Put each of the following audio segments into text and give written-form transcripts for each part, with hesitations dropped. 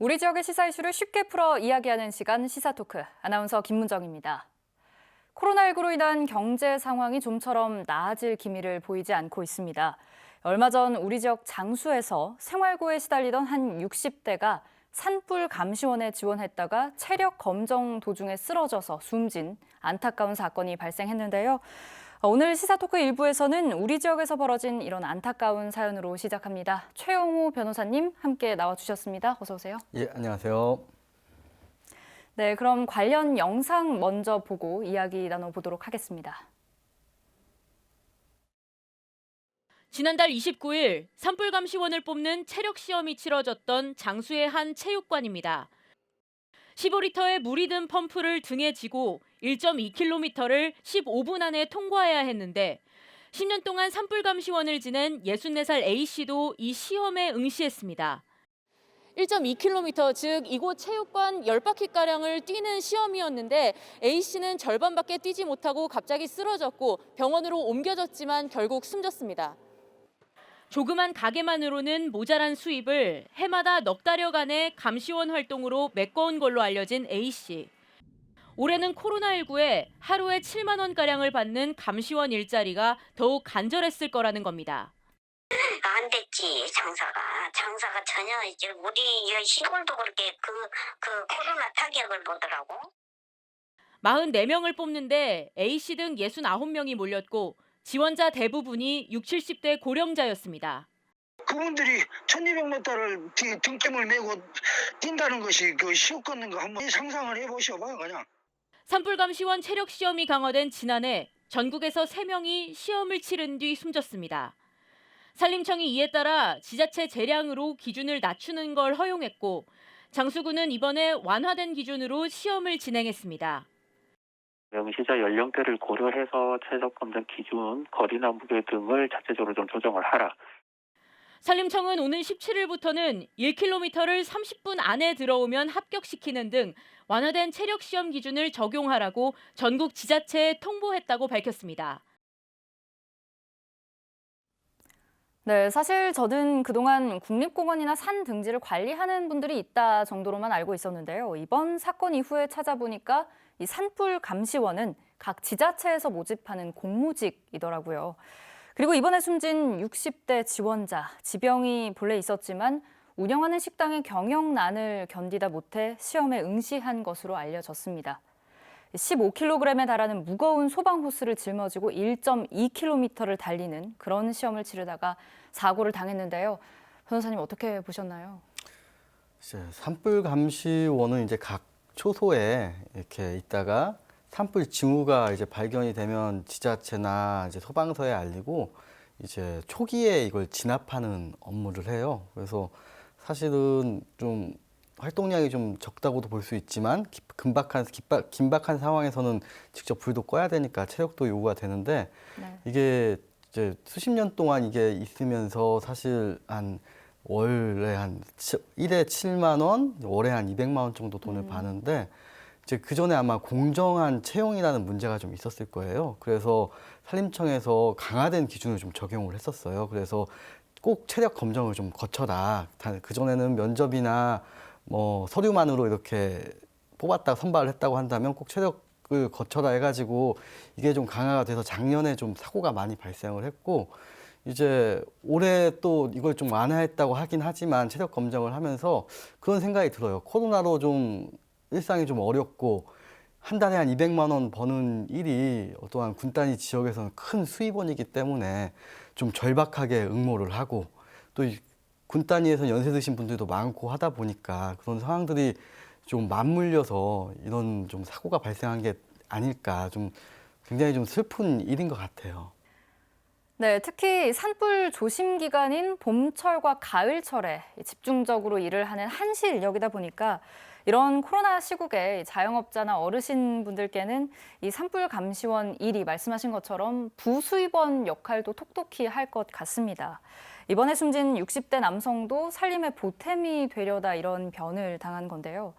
우리 지역의 시사 이슈를 쉽게 풀어 이야기하는 시간 시사토크, 아나운서 김문정입니다. 코로나19로 인한 경제 상황이 좀처럼 나아질 기미를 보이지 않고 있습니다. 얼마 전 우리 지역 장수에서 생활고에 시달리던 한 60대가 산불 감시원에 지원했다가 체력 검정 도중에 쓰러져서 숨진 안타까운 사건이 발생했는데요. 오늘 시사토크 1부에서는 우리 지역에서 벌어진 이런 안타까운 사연으로 시작합니다. 최영호 변호사님 함께 나와주셨습니다. 어서 오세요. 예, 안녕하세요. 네, 그럼 관련 영상 먼저 보고 이야기 나눠보도록 하겠습니다. 지난달 29일 산불감시원을 뽑는 체력 시험이 치러졌던 장수의 한 체육관입니다. 15리터의 물이 든 펌프를 등에 지고 1.2km를 15분 안에 통과해야 했는데 10년 동안 산불감시원을 지낸 64살 A씨도 이 시험에 응시했습니다. 1.2km, 즉 이곳 체육관 10바퀴가량을 뛰는 시험이었는데 A씨는 절반밖에 뛰지 못하고 갑자기 쓰러졌고 병원으로 옮겨졌지만 결국 숨졌습니다. 조그만 가게만으로는 모자란 수입을 해마다 넉 달여간의 감시원 활동으로 메꿔온 걸로 알려진 A씨. 올해는 코로나19에 하루에 7만 원가량을 받는 감시원 일자리가 더욱 간절했을 거라는 겁니다. 안 됐지, 장사가 전혀 이제 우리 이 시골도 그렇게 그 코로나 타격을 보더라고. 44명을 뽑는데 A씨 등 69명이 몰렸고 지원자 대부분이 60, 70대 고령자였습니다. 그분들이 1200m를 등짐을 메고 뛴다는 것이 그 시옷 걷는 거 한번 상상을 해보셔봐요, 그냥. 산불감시원 체력 시험이 강화된 지난해 전국에서 3명이 시험을 치른 뒤 숨졌습니다. 산림청이 이에 따라 지자체 재량으로 기준을 낮추는 걸 허용했고 장수구는 이번에 완화된 기준으로 시험을 진행했습니다. 응시자 연령대를 고려해서 체력 검정 기준, 거리나 무게 등을 자체적으로 좀 조정을 하라. 산림청은 오는 17일부터는 1km를 30분 안에 들어오면 합격시키는 등 완화된 체력 시험 기준을 적용하라고 전국 지자체에 통보했다고 밝혔습니다. 네, 사실 저는 그동안 국립공원이나 산 등지를 관리하는 분들이 있다 정도로만 알고 있었는데요. 이번 사건 이후에 찾아보니까 이 산불 감시원은 각 지자체에서 모집하는 공무직이더라고요. 그리고 이번에 숨진 60대 지원자, 지병이 본래 있었지만 운영하는 식당의 경영난을 견디다 못해 시험에 응시한 것으로 알려졌습니다. 15kg에 달하는 무거운 소방호스를 짊어지고 1.2km를 달리는 그런 시험을 치르다가 사고를 당했는데요. 변호사님 어떻게 보셨나요? 산불 감시원은 이제 각 초소에 이렇게 있다가 산불 징후가 이제 발견이 되면 지자체나 이제 소방서에 알리고 이제 초기에 이걸 진압하는 업무를 해요. 그래서 사실은 좀 활동량이 좀 적다고도 볼 수 있지만 긴박한 상황에서는 직접 불도 꺼야 되니까 체력도 요구가 되는데 네. 이게 이제 수십 년 동안 이게 있으면서 사실 월에 한 1에 7만 원, 월에 한 200만 원 정도 돈을 버는데 이제 그 전에 아마 공정한 채용이라는 문제가 좀 있었을 거예요. 그래서 산림청에서 강화된 기준을 좀 적용을 했었어요. 그래서 꼭 체력 검정을 좀 거쳐라. 그 전에는 면접이나 뭐 서류만으로 이렇게 뽑았다 선발을 했다고 한다면 꼭 체력을 거쳐라 해가지고 이게 좀 강화가 돼서 작년에 좀 사고가 많이 발생을 했고 이제 올해 또 이걸 좀 완화했다고 하긴 하지만 체력 검정을 하면서 그런 생각이 들어요. 코로나로 좀 일상이 좀 어렵고 한 달에 한 200만 원 버는 일이 어떠한 군단위 지역에서는 큰 수입원이기 때문에 좀 절박하게 응모를 하고 또 군 단위에서 연세 드신 분들도 많고 하다 보니까 그런 상황들이 좀 맞물려서 이런 좀 사고가 발생한 게 아닐까 좀 굉장히 좀 슬픈 일인 것 같아요. 네, 특히 산불 조심 기간인 봄철과 가을철에 집중적으로 일을 하는 한시 인력이다 보니까 이런 코로나 시국에 자영업자나 어르신분들께는 이 산불 감시원 일이 말씀하신 것처럼 부수입원 역할도 톡톡히 할 것 같습니다. 이번에 숨진 60대 남성도 살림의 보탬이 되려다 이런 변을 당한 건데요.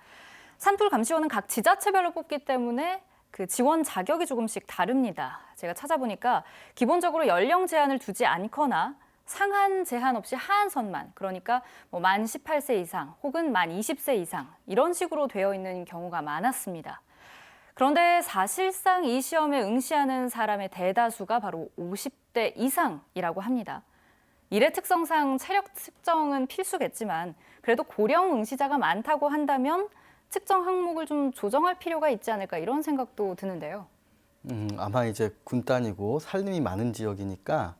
산불 감시원은 각 지자체별로 뽑기 때문에 그 지원 자격이 조금씩 다릅니다. 제가 찾아보니까 기본적으로 연령 제한을 두지 않거나 상한 제한 없이 하한선만, 그러니까 만 18세 이상 혹은 만 20세 이상 이런 식으로 되어 있는 경우가 많았습니다. 그런데 사실상 이 시험에 응시하는 사람의 대다수가 바로 50대 이상이라고 합니다. 일의 특성상 체력 측정은 필수겠지만 그래도 고령 응시자가 많다고 한다면 측정 항목을 좀 조정할 필요가 있지 않을까 이런 생각도 드는데요. 아마 이제 군단이고 살림이 많은 지역이니까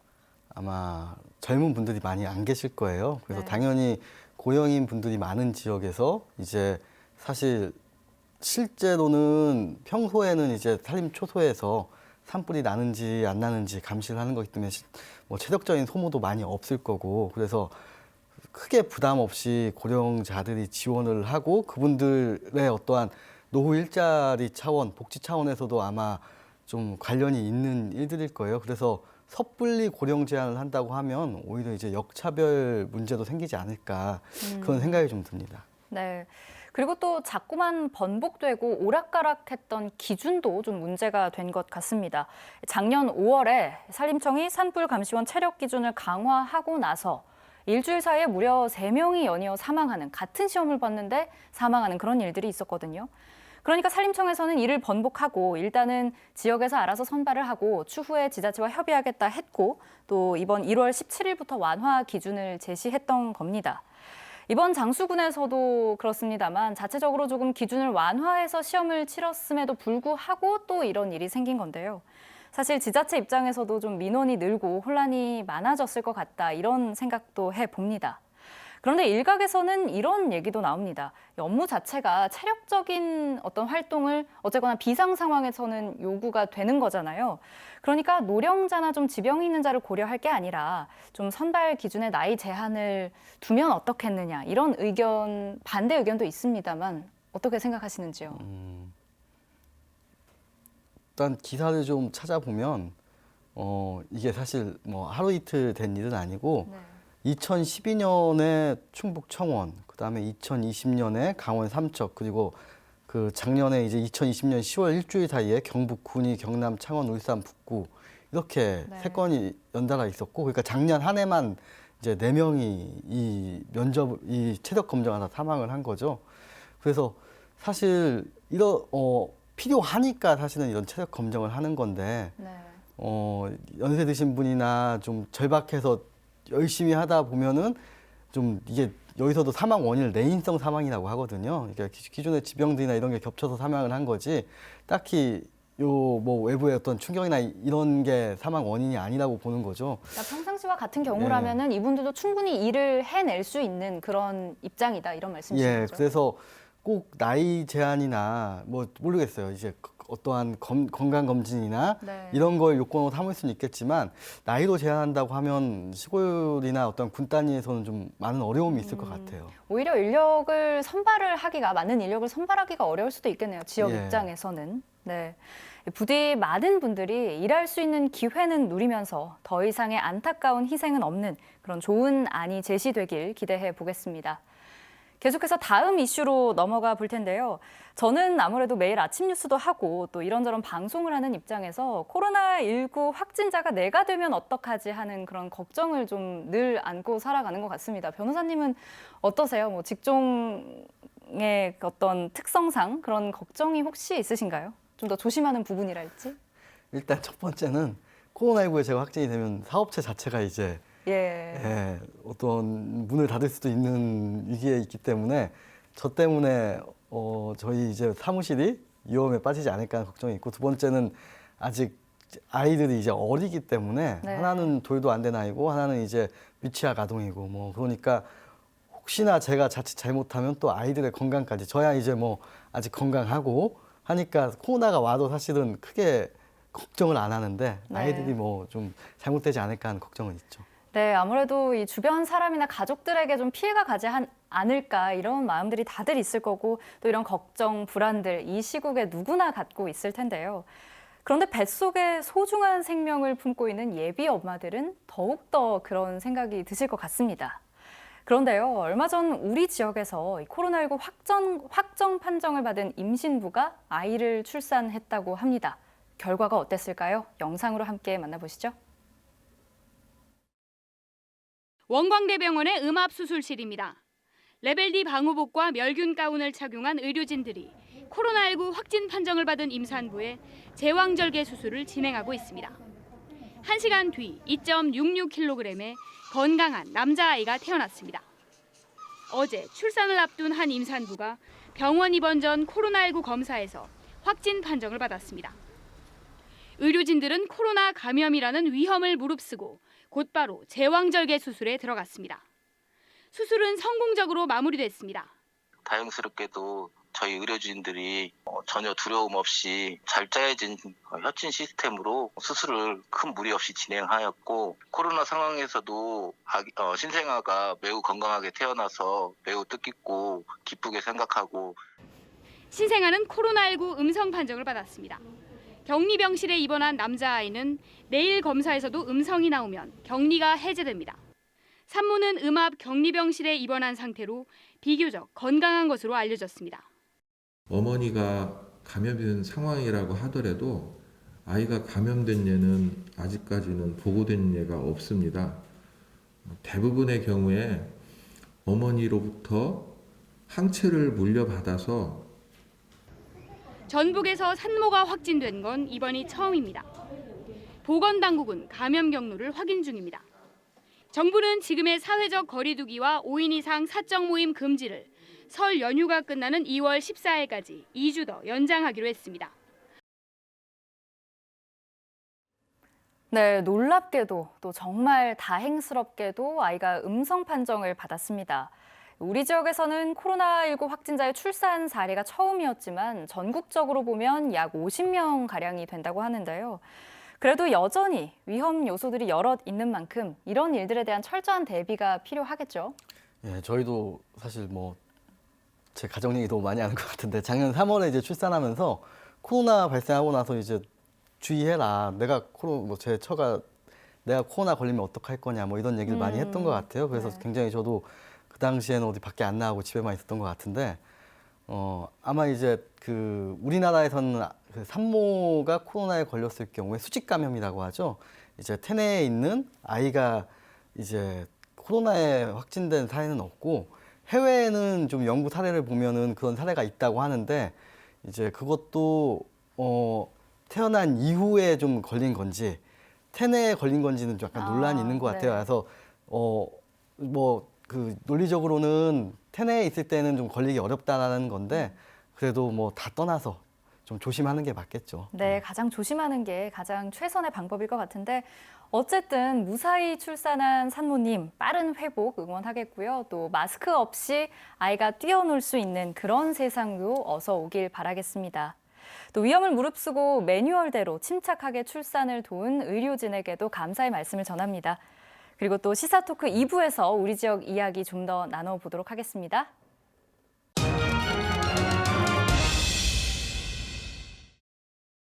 아마 젊은 분들이 많이 안 계실 거예요. 그래서 네. 당연히 고령인 분들이 많은 지역에서 이제 사실 실제로는 평소에는 이제 살림 초소에서 산불이 나는지 안 나는지 감시를 하는 거기 때문에 뭐 체력적인 소모도 많이 없을 거고, 그래서 크게 부담 없이 고령자들이 지원을 하고 그분들의 어떠한 노후 일자리 차원, 복지 차원에서도 아마 좀 관련이 있는 일들일 거예요. 그래서 섣불리 고령 제한을 한다고 하면 오히려 이제 역차별 문제도 생기지 않을까 그런 생각이 좀 듭니다. 네. 그리고 또 자꾸만 번복되고 오락가락했던 기준도 좀 문제가 된 것 같습니다. 작년 5월에 산림청이 산불 감시원 체력 기준을 강화하고 나서 일주일 사이에 무려 3명이 연이어 사망하는, 같은 시험을 봤는데 사망하는 그런 일들이 있었거든요. 그러니까 산림청에서는 이를 번복하고 일단은 지역에서 알아서 선발을 하고 추후에 지자체와 협의하겠다 했고 또 이번 1월 17일부터 완화 기준을 제시했던 겁니다. 이번 장수군에서도 그렇습니다만 자체적으로 조금 기준을 완화해서 시험을 치렀음에도 불구하고 또 이런 일이 생긴 건데요. 사실 지자체 입장에서도 좀 민원이 늘고 혼란이 많아졌을 것 같다 이런 생각도 해봅니다. 그런데 일각에서는 이런 얘기도 나옵니다. 업무 자체가 체력적인 어떤 활동을 어쨌거나 비상 상황에서는 요구가 되는 거잖아요. 그러니까 노령자나 좀 지병이 있는 자를 고려할 게 아니라 좀 선발 기준에 나이 제한을 두면 어떻겠느냐 이런 의견, 반대 의견도 있습니다만 어떻게 생각하시는지요? 일단 기사를 좀 찾아보면 이게 사실 뭐 하루 이틀 된 일은 아니고 네. 2012년에 충북 청원, 그다음에 2020년에 강원 삼척, 그리고 그 작년에 이제 2020년 10월 일주일 사이에 경북 군위, 경남 창원, 울산 북구 이렇게 네. 3건이 연달아 있었고, 그러니까 작년 한 해만 이제 4명이 이 체력 검정하다 사망을 한 거죠. 그래서 사실 필요하니까 사실은 이런 체력 검정을 하는 건데 네. 연세 드신 분이나 좀 절박해서 열심히 하다 보면은 좀 이게 여기서도 사망 원인을 내인성 사망이라고 하거든요. 그러니까 기존의 지병들이나 이런 게 겹쳐서 사망을 한 거지 딱히 뭐 외부의 어떤 충격이나 이런 게 사망 원인이 아니라고 보는 거죠. 그러니까 평상시와 같은 경우라면은 이분들도 충분히 일을 해낼 수 있는 그런 입장이다 이런 말씀이신 예, 거죠? 그래서 꼭 나이 제한이나 뭐 모르겠어요. 이제 어떠한 건강 검진이나 네. 이런 걸 요건으로 삼을 수는 있겠지만 나이로 제한한다고 하면 시골이나 어떤 군 단위에서는 좀 많은 어려움이 있을 것 같아요. 오히려 맞는 인력을 선발하기가 어려울 수도 있겠네요. 지역 예. 입장에서는. 네. 부디 많은 분들이 일할 수 있는 기회는 누리면서 더 이상의 안타까운 희생은 없는 그런 좋은 안이 제시되길 기대해 보겠습니다. 계속해서 다음 이슈로 넘어가 볼 텐데요. 저는 아무래도 매일 아침 뉴스도 하고 또 이런저런 방송을 하는 입장에서 코로나19 확진자가 내가 되면 어떡하지 하는 그런 걱정을 좀 늘 안고 살아가는 것 같습니다. 변호사님은 어떠세요? 뭐 직종의 어떤 특성상 그런 걱정이 혹시 있으신가요? 좀 더 조심하는 부분이랄지? 일단 첫 번째는 코로나19에 제가 확진이 되면 사업체 자체가 이제 예. 어떤 문을 닫을 수도 있는 위기에 있기 때문에 저 때문에 저희 이제 사무실이 위험에 빠지지 않을까 하는 걱정이 있고, 두 번째는 아직 아이들이 이제 어리기 때문에 네. 하나는 돌도 안 된 아이고 하나는 이제 미취학 아동이고 뭐 그러니까 혹시나 제가 자칫 잘못하면 또 아이들의 건강까지, 저야 이제 뭐 아직 건강하고 하니까 코로나가 와도 사실은 크게 걱정을 안 하는데 네. 아이들이 뭐 좀 잘못되지 않을까 하는 걱정은 있죠. 네, 아무래도 이 주변 사람이나 가족들에게 좀 피해가 가지 않을까 이런 마음들이 다들 있을 거고 또 이런 걱정, 불안들 이 시국에 누구나 갖고 있을 텐데요. 그런데 뱃속에 소중한 생명을 품고 있는 예비 엄마들은 더욱더 그런 생각이 드실 것 같습니다. 그런데요, 얼마 전 우리 지역에서 이 코로나19 확정 판정을 받은 임신부가 아이를 출산했다고 합니다. 결과가 어땠을까요? 영상으로 함께 만나보시죠. 원광대병원의 음압수술실입니다. 레벨 D 방호복과 멸균 가운을 착용한 의료진들이 코로나19 확진 판정을 받은 임산부의 제왕절개 수술을 진행하고 있습니다. 1시간 뒤 2.66kg의 건강한 남자아이가 태어났습니다. 어제 출산을 앞둔 한 임산부가 병원 입원 전 코로나19 검사에서 확진 판정을 받았습니다. 의료진들은 코로나 감염이라는 위험을 무릅쓰고 곧바로 제왕절개 수술에 들어갔습니다. 수술은 성공적으로 마무리됐습니다. 다행스럽게도 저희 의료진들이 전혀 두려움 없이 잘 짜여진 협진 시스템으로 수술을 큰 무리 없이 진행하였고, 코로나 상황에서도 신생아가 매우 건강하게 태어나서 매우 뜻깊고 기쁘게 생각하고, 신생아는 코로나19 음성 판정을 받았습니다. 격리병실에 입원한 남자아이는 내일 검사에서도 음성이 나오면 격리가 해제됩니다. 산모는 음압 격리병실에 입원한 상태로 비교적 건강한 것으로 알려졌습니다. 어머니가 감염된 상황이라고 하더라도 아이가 감염된 예는 아직까지는 보고된 예가 없습니다. 대부분의 경우에 어머니로부터 항체를 물려받아서 전북에서 산모가 확진된 건 이번이 처음입니다. 보건당국은 감염 경로를 확인 중입니다. 정부는 지금의 사회적 거리 두기와 5인 이상 사적 모임 금지를 설 연휴가 끝나는 2월 14일까지 2주 더 연장하기로 했습니다. 네, 놀랍게도 또 정말 다행스럽게도 아이가 음성 판정을 받았습니다. 우리 지역에서는 코로나19 확진자의 출산 사례가 처음이었지만 전국적으로 보면 약 50명가량이 된다고 하는데요. 그래도 여전히 위험 요소들이 여럿 있는 만큼 이런 일들에 대한 철저한 대비가 필요하겠죠. 예, 저희도 사실 제 가정 얘기도 많이 하는 것 같은데, 작년 3월에 이제 출산하면서 코로나 발생하고 나서 이제 주의해라. 내가 코로나 걸리면 어떡할 거냐, 이런 얘기를 많이 했던 것 같아요. 그래서 네. 굉장히 저도 그 당시에는 어디 밖에 안 나가고 집에만 있었던 것 같은데, 아마 이제 우리나라에서는 그 산모가 코로나에 걸렸을 경우에 수직 감염이라고 하죠. 이제 태내에 있는 아이가 이제 코로나에 확진된 사례는 없고, 해외에는 좀 연구 사례를 보면은 그런 사례가 있다고 하는데, 이제 그것도 태어난 이후에 좀 걸린 건지 태내에 걸린 건지는 좀 약간 논란이 있는 것 같아요. 네. 그래서 논리적으로는 태내에 있을 때는 좀 걸리기 어렵다라는 건데, 그래도 다 떠나서 좀 조심하는 게 맞겠죠. 네, 가장 조심하는 게 가장 최선의 방법일 것 같은데, 어쨌든 무사히 출산한 산모님 빠른 회복 응원하겠고요. 또 마스크 없이 아이가 뛰어놀 수 있는 그런 세상도 어서 오길 바라겠습니다. 또 위험을 무릅쓰고 매뉴얼대로 침착하게 출산을 도운 의료진에게도 감사의 말씀을 전합니다. 그리고 또 시사토크 2부에서 우리 지역 이야기 좀 더 나눠보도록 하겠습니다.